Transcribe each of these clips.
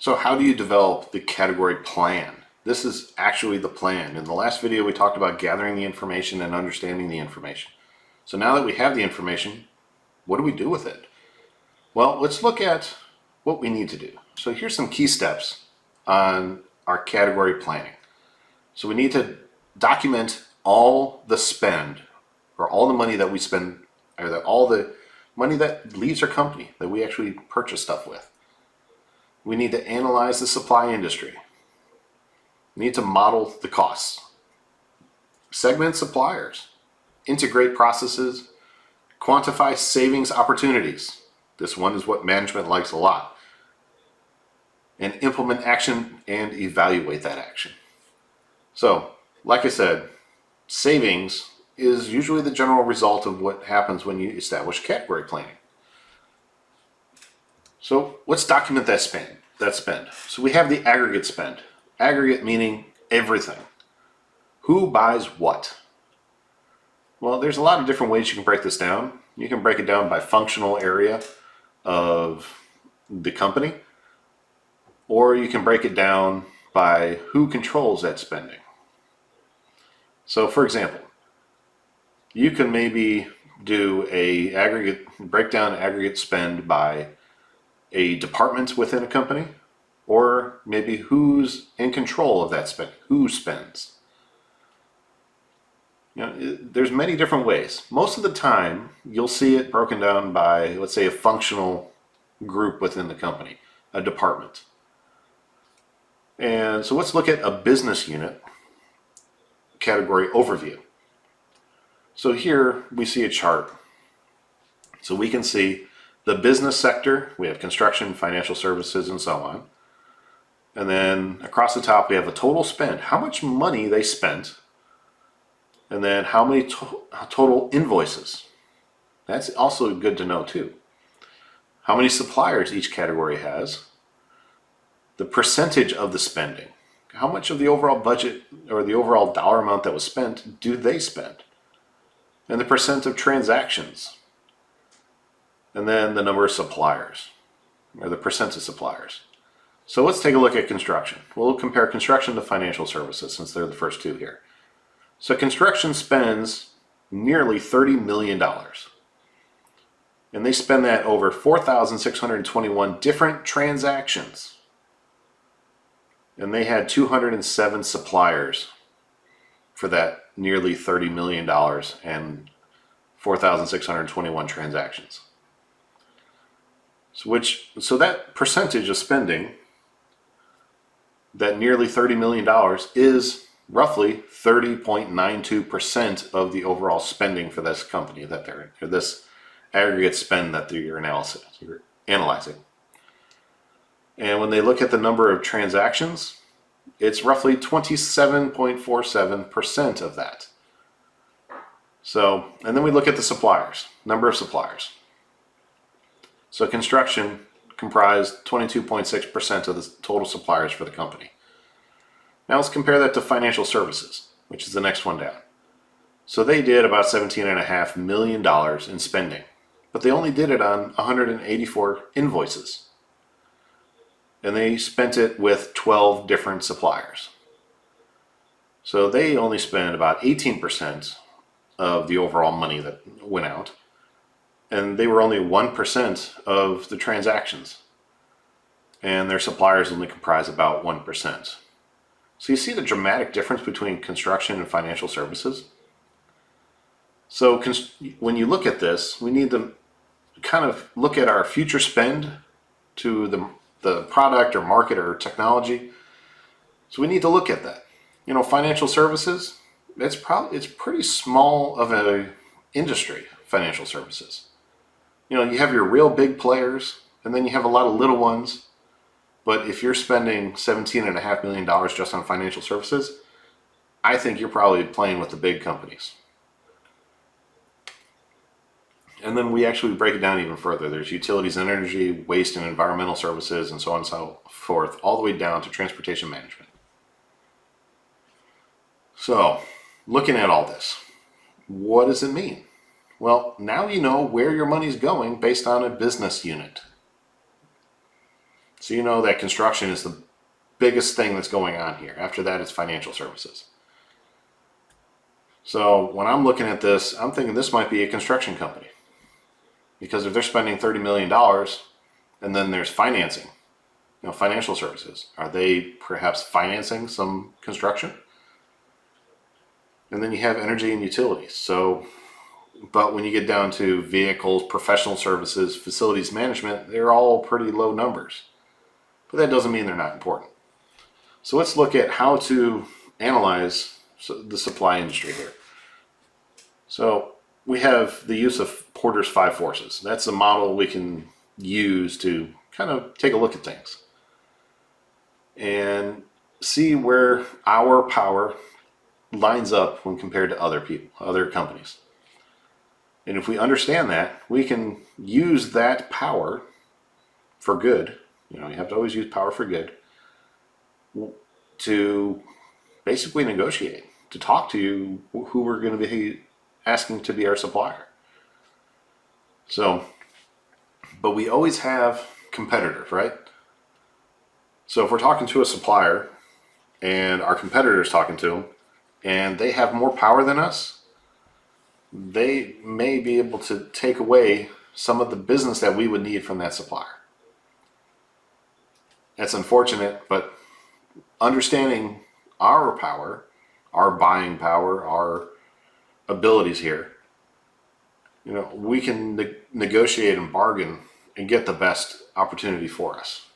So how do you develop the category plan? This is actually the plan. In the last video, we talked about gathering the information and understanding the information. So now that we have the information, what do we do with it? Well, let's look at what we need to do. So here's some key steps on our category planning. So we need to document all the spend, or all the money that we spend, or all the money that leaves our company that we actually purchase stuff with. We need to analyze the supply industry. We need to model the costs. Segment suppliers. Integrate processes. Quantify savings opportunities. This one is what management likes a lot. And implement action and evaluate that action. So, like I said, savings is usually the general result of what happens when you establish category planning. So let's document that spend. So we have the aggregate spend. Aggregate meaning everything. Who buys what? Well, there's a lot of different ways you can break this down. You can break it down by functional area of the company, or you can break it down by who controls that spending. So for example, you can maybe do break down aggregate spend by a department within a company, or maybe who's in control of that spending, who spends. There's many different ways. Most of the time, you'll see it broken down by, let's say, a functional group within the company, a department. And so let's look at a business unit category overview. So here we see a chart. So we can see the business sector, we have construction, financial services, and so on. And then across the top, we have a total spend, how much money they spent, and then how many total invoices. That's also good to know too. How many suppliers each category has, the percentage of the spending, how much of the overall budget or the overall dollar amount that was spent do they spend, and the percent of transactions. And then the number of suppliers, or the percent of suppliers. So let's take a look at construction. We'll compare construction to financial services since they're the first two here. So construction spends nearly $30 million. And they spend that over 4,621 different transactions. And they had 207 suppliers for that nearly $30 million and 4,621 transactions. So that percentage of spending, that nearly $30 million, is roughly 30.92% of the overall spending for this company that or this aggregate spend that you're analyzing. And when they look at the number of transactions, it's roughly 27.47% of that. So, and then we look at the suppliers, number of suppliers. So construction comprised 22.6% of the total suppliers for the company. Now let's compare that to financial services, which is the next one down. So they did about $17.5 million in spending, but they only did it on 184 invoices. And they spent it with 12 different suppliers. So they only spent about 18% of the overall money that went out. And they were only 1% of the transactions. And their suppliers only comprise about 1%. So you see the dramatic difference between construction and financial services? So when you look at this, we need to kind of look at our future spend to the product or market or technology. So we need to look at that. Financial services, it's pretty small of an industry, financial services. You have your real big players, and then you have a lot of little ones. But if you're spending $17.5 million just on financial services, I think you're probably playing with the big companies. And then we actually break it down even further. There's utilities and energy, waste and environmental services, and so on and so forth, all the way down to transportation management. So, looking at all this, what does it mean? Well, now you know where your money's going based on a business unit. So you know that construction is the biggest thing that's going on here. After that, it's financial services. So when I'm looking at this, I'm thinking this might be a construction company. Because if they're spending $30 million and then there's financing, financial services, are they perhaps financing some construction? And then you have energy and utilities. So, but when you get down to vehicles, professional services, facilities management, they're all pretty low numbers. But that doesn't mean they're not important. So let's look at how to analyze the supply industry here. So we have the use of Porter's 5 forces. That's a model we can use to kind of take a look at things and see where our power lines up when compared to other people, other companies. And if we understand that, we can use that power for good. You have to always use power for good to basically negotiate, to talk to who we're going to be asking to be our supplier. So, but we always have competitors, right? So if we're talking to a supplier and our competitor is talking to them and they have more power than us, they may be able to take away some of the business that we would need from that supplier. That's unfortunate, but understanding our power, our buying power, our abilities here, we can negotiate and bargain and get the best opportunity for us.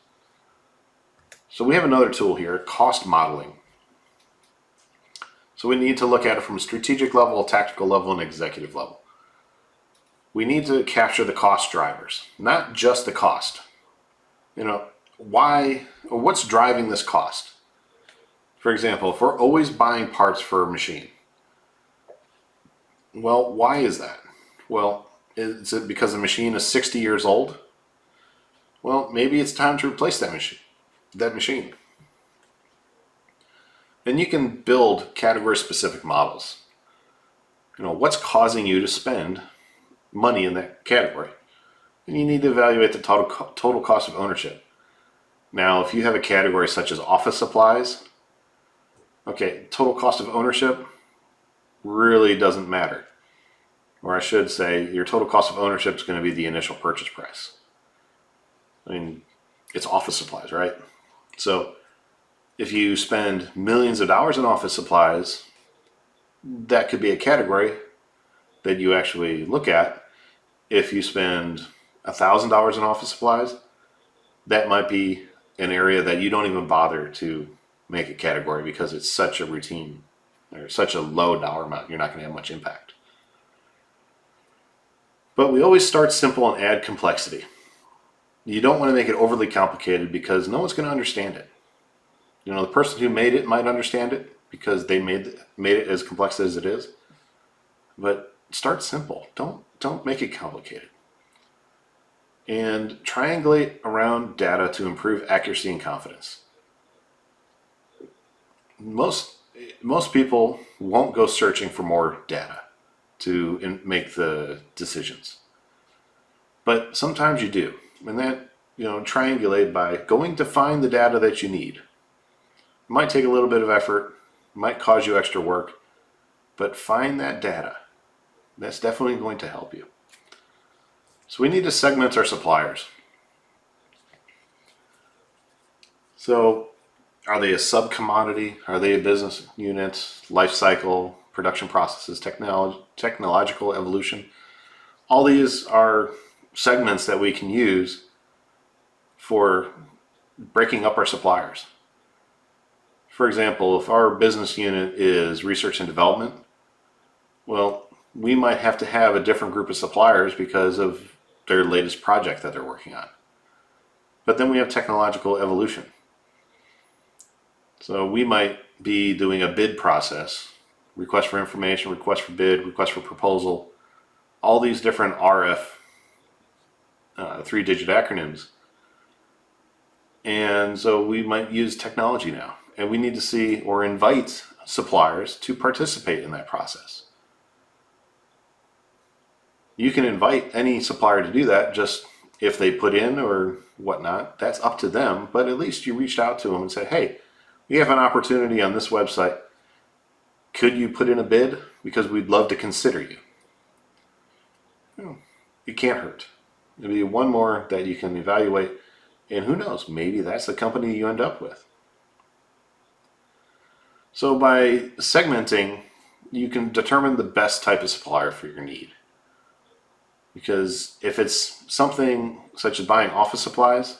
So we have another tool here, cost modeling. So we need to look at it from a strategic level, a tactical level, and executive level. We need to capture the cost drivers, not just the cost. Why or what's driving this cost? For example, if we're always buying parts for a machine, well, why is that? Well, is it because the machine is 60 years old? Well, maybe it's time to replace that machine. And you can build category-specific models. What's causing you to spend money in that category? And you need to evaluate the total cost of ownership. Now, if you have a category such as office supplies, okay, total cost of ownership really doesn't matter. Or I should say, your total cost of ownership is going to be the initial purchase price. I mean, it's office supplies, right? So if you spend millions of dollars in office supplies, that could be a category that you actually look at. If you spend $1,000 in office supplies, that might be an area that you don't even bother to make a category because it's such a routine or such a low dollar amount, you're not going to have much impact. But we always start simple and add complexity. You don't want to make it overly complicated because no one's going to understand it. The person who made it might understand it because they made it as complex as it is. But start simple. Don't make it complicated. And triangulate around data to improve accuracy and confidence. Most people won't go searching for more data to make the decisions. But sometimes you do. And that, triangulate by going to find the data that you need. It might take a little bit of effort, might cause you extra work, but find that data. That's definitely going to help you. So we need to segment our suppliers. So are they a sub-commodity? Are they a business unit, life cycle, production processes, technological evolution? All these are segments that we can use for breaking up our suppliers. For example, if our business unit is research and development, well, we might have to have a different group of suppliers because of their latest project that they're working on. But then we have technological evolution. So we might be doing a bid process, request for information, request for bid, request for proposal, all these different RF 3-digit acronyms. And so we might use technology now. And we need to see or invite suppliers to participate in that process. You can invite any supplier to do that. Just If they put in or whatnot, that's up to them, but at least you reached out to them and said, hey, we have an opportunity on this website. Could you put in a bid? Because we'd love to consider you. It can't hurt. It'll be one more that you can evaluate, and who knows, maybe that's the company you end up with. So by segmenting, you can determine the best type of supplier for your need. Because if it's something such as buying office supplies,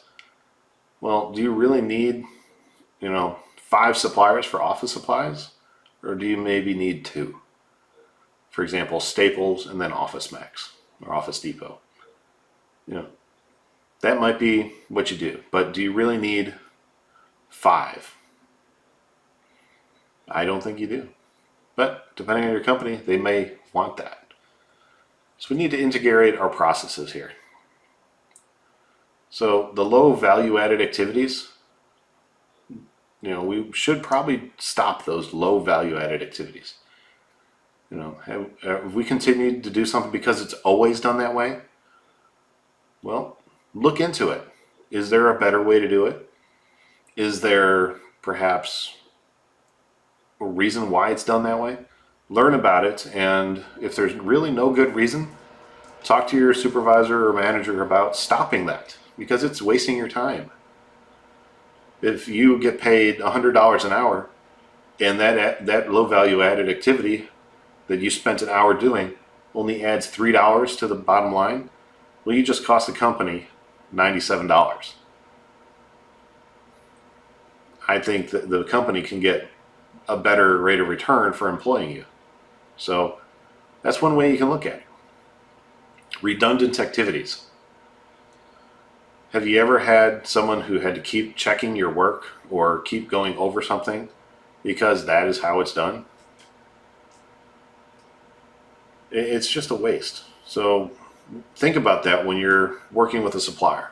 well, do you really need, 5 suppliers for office supplies? Or do you maybe need 2? For example, Staples and then Office Max or Office Depot. That might be what you do, but do you really need 5? I don't think you do. But depending on your company, they may want that. So we need to integrate our processes here. So the low value added activities, we should probably stop those low value added activities. Have we continued to do something because it's always done that way? Well, look into it. Is there a better way to do it? Is there perhaps a reason why it's done that way? Learn about it, and if there's really no good reason, talk to your supervisor or manager about stopping that, because it's wasting your time. If you get paid $100 an hour and that low value added activity that you spent an hour doing only adds $3 to the bottom line, well, you just cost the company $97. I think that the company can get a better rate of return for employing you. So that's one way you can look at it. Redundant activities. Have you ever had someone who had to keep checking your work or keep going over something because that is how it's done? It's just a waste. So think about that when you're working with a supplier.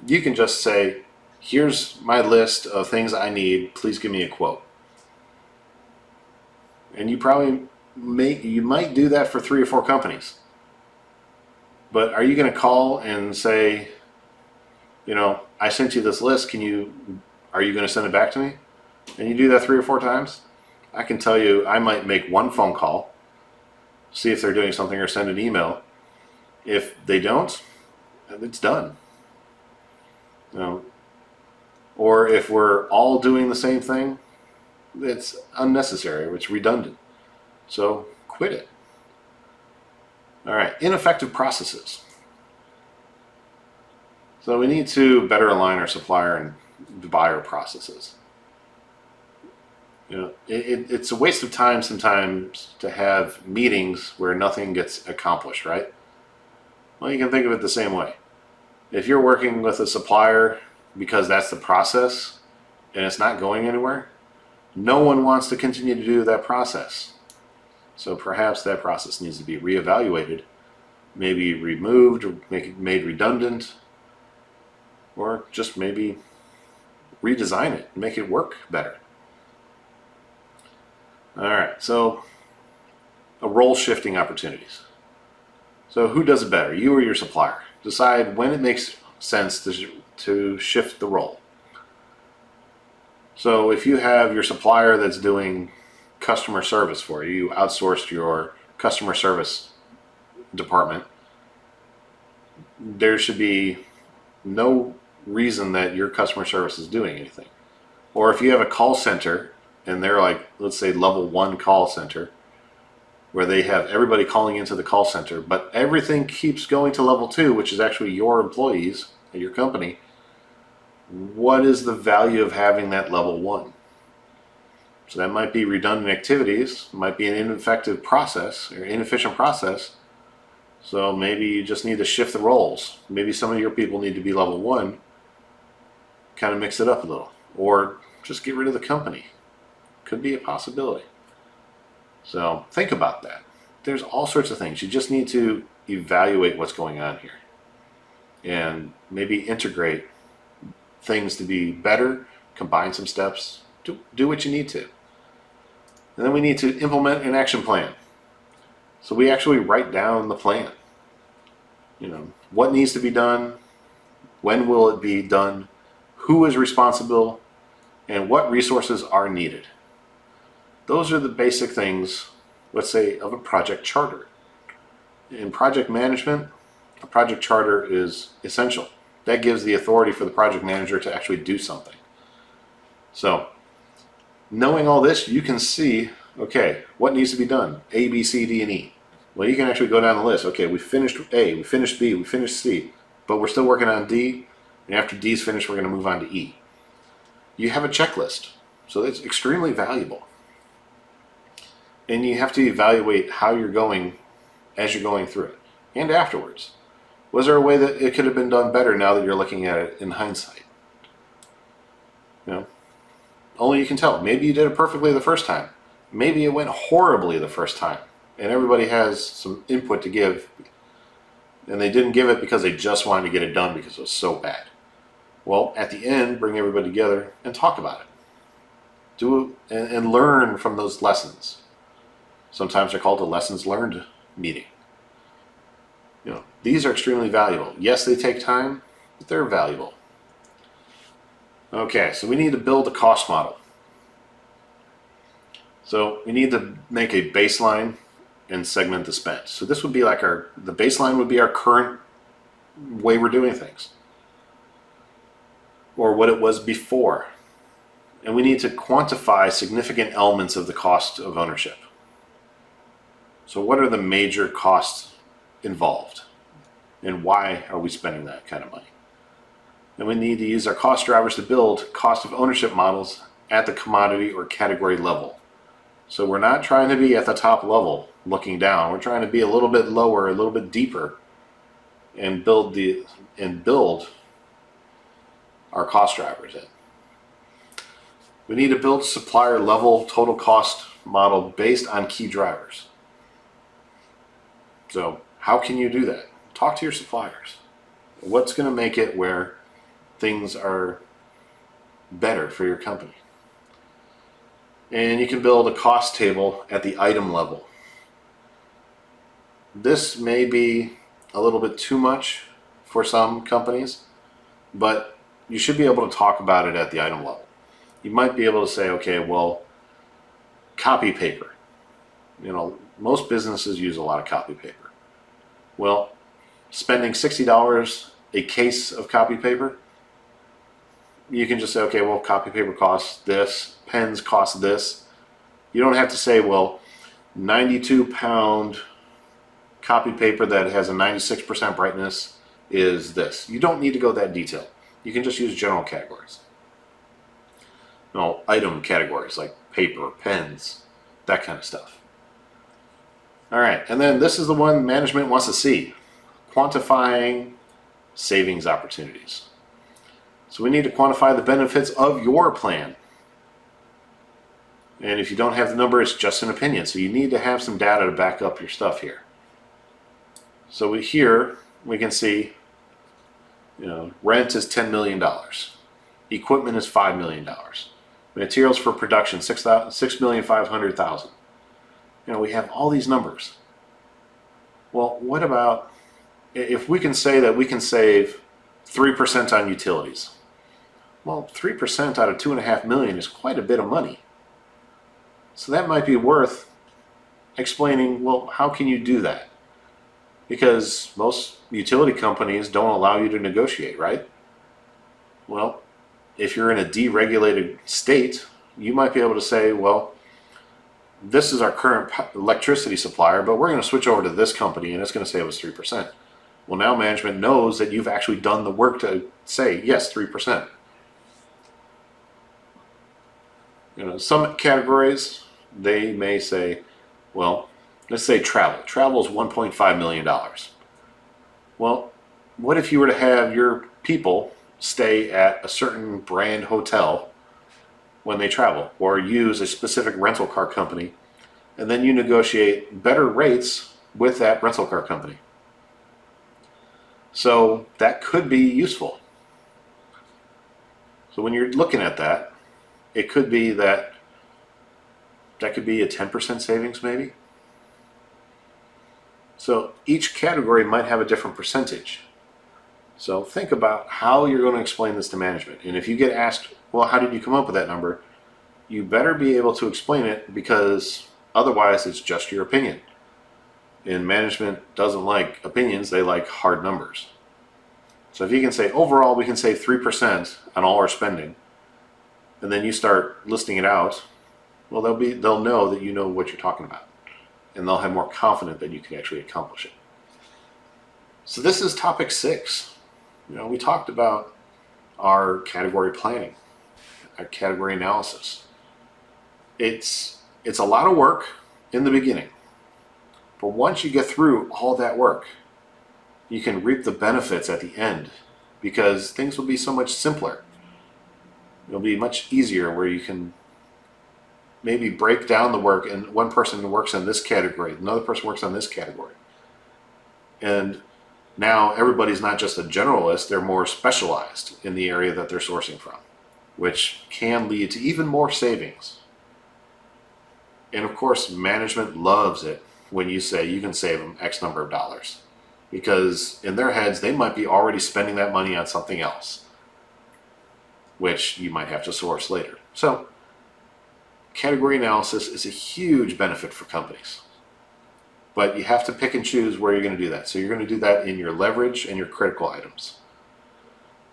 You can just say, here's my list of things I need, please give me a quote. And you might do that for 3 or 4 companies. But are you going to call and say, I sent you this list, are you going to send it back to me? And you do that 3 or 4 times? I can tell you, I might make one phone call, see if they're doing something, or send an email. If they don't, it's done. Or if we're all doing the same thing, it's unnecessary, it's redundant. So quit it. All right, ineffective processes. So we need to better align our supplier and buyer processes. It's a waste of time sometimes to have meetings where nothing gets accomplished, right? Well, you can think of it the same way. If you're working with a supplier because that's the process and it's not going anywhere, no one wants to continue to do that process. So perhaps that process needs to be reevaluated, maybe removed or made redundant, or just maybe redesign it and make it work better. All right, so role shifting opportunities. So who does it better, you or your supplier? Decide when it makes sense to shift the role. So if you have your supplier that's doing customer service for you, you outsourced your customer service department, there should be no reason that your customer service is doing anything. Or if you have a call center and they're like, let's say level 1 call center, where they have everybody calling into the call center, but everything keeps going to level 2, which is actually your employees at your company, what is the value of having that level 1? So that might be redundant activities, might be an ineffective process or inefficient process. So maybe you just need to shift the roles. Maybe some of your people need to be level 1, kind of mix it up a little, or just get rid of the company. Could be a possibility. So think about that. There's all sorts of things. You just need to evaluate what's going on here and maybe integrate things to be better, combine some steps, do what you need to. And then we need to implement an action plan. So we actually write down the plan. What needs to be done, when will it be done, who is responsible, and what resources are needed. Those are the basic things, let's say, of a project charter. In project management, a project charter is essential. That gives the authority for the project manager to actually do something. So, knowing all this, you can see, okay, what needs to be done? A, B, C, D, and E. Well, you can actually go down the list. Okay, we finished A, we finished B, we finished C, but we're still working on D, and after D's finished, we're going to move on to E. You have a checklist, so it's extremely valuable. And you have to evaluate how you're going as you're going through it, and afterwards. Was there a way that it could have been done better now that you're looking at it in hindsight? You know, only you can tell. Maybe you did it perfectly the first time. Maybe it went horribly the first time, and everybody has some input to give, and they didn't give it because they just wanted to get it done because it was so bad. Well, at the end, bring everybody together and talk about it. Do it and learn from those lessons. Sometimes they're called a lessons learned meeting. You know, these are extremely valuable. Yes, they take time, but they're valuable. Okay, so we need to build a cost model. So we need to make a baseline and segment the spend. So this would be like the baseline would be our current way we're doing things, or what it was before. And we need to quantify significant elements of the cost of ownership. So what are the major costs involved, and why are we spending that kind of money? And we need to use our cost drivers to build cost of ownership models at the commodity or category level. So we're not trying to be at the top level looking down. We're trying to be a little bit lower, a little bit deeper, and build our cost drivers in. We need to build supplier level total cost model based on key drivers. So how can you do that? Talk to your suppliers. What's going to make it where things are better for your company? And you can build a cost table at the item level. This may be a little bit too much for some companies, but you should be able to talk about it at the item level. You might be able to say, okay, well, copy paper. You know, most businesses use a lot of copy paper. Well, spending $60 a case of copy paper, you can just say, okay, well, copy paper costs this, pens cost this. You don't have to say, well, 92-pound copy paper that has a 96% brightness is this. You don't need to go that detailed. You can just use general categories. No, item categories like paper, pens, that kind of stuff. All right, and then this is the one management wants to see: quantifying savings opportunities. So we need to quantify the benefits of your plan. And if you don't have the number, it's just an opinion. So you need to have some data to back up your stuff here. So here we can see, you know, rent is $10 million. Equipment is $5 million. Materials for production, $6,500,000. You know, we have all these numbers. Well, what about if we can say that we can save 3% on utilities? Well, 3% out of $2.5 million is quite a bit of money. So that might be worth explaining, well, how can you do that? Because most utility companies don't allow you to negotiate, right? Well, if you're in a deregulated state, you might be able to say, well, this is our current electricity supplier, but we're going to switch over to this company and it's going to save us 3%. Well, now management knows that you've actually done the work to say, yes, 3%. You know, some categories, they may say, well, let's say travel. Travel is $1.5 million. Well, what if you were to have your people stay at a certain brand hotel when they travel, or use a specific rental car company, and then you negotiate better rates with that rental car company? So that could be useful. So when you're looking at that, it could be that could be a 10% savings maybe. So each category might have a different percentage. So think about how you're going to explain this to management. And if you get asked, well, how did you come up with that number? You better be able to explain it, because otherwise it's just your opinion. And management doesn't like opinions, they like hard numbers. So if you can say, overall, we can save 3% on all our spending, and then you start listing it out, well, they'll know that you know what you're talking about, and they'll have more confidence that you can actually accomplish it. So this is topic 6. We talked about our category planning, our category analysis. It's a lot of work in the beginning, but once you get through all that work, you can reap the benefits at the end, because things will be so much simpler. It'll be much easier, where you can maybe break down the work, and one person works in this category, another person works on this category. And now everybody's not just a generalist, they're more specialized in the area that they're sourcing from, which can lead to even more savings. And of course, management loves it when you say you can save them X number of dollars, because in their heads, they might be already spending that money on something else, which you might have to source later. So category analysis is a huge benefit for companies, but you have to pick and choose where you're going to do that. So you're going to do that in your leverage and your critical items.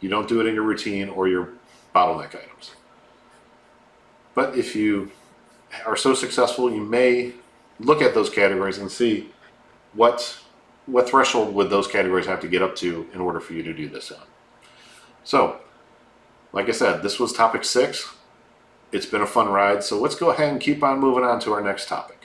You don't do it in your routine or your bottleneck items. But if you are so successful, you may look at those categories and see what threshold would those categories have to get up to in order for you to do this on. So, like I said, this was topic 6. It's been a fun ride, so let's go ahead and keep on moving on to our next topic.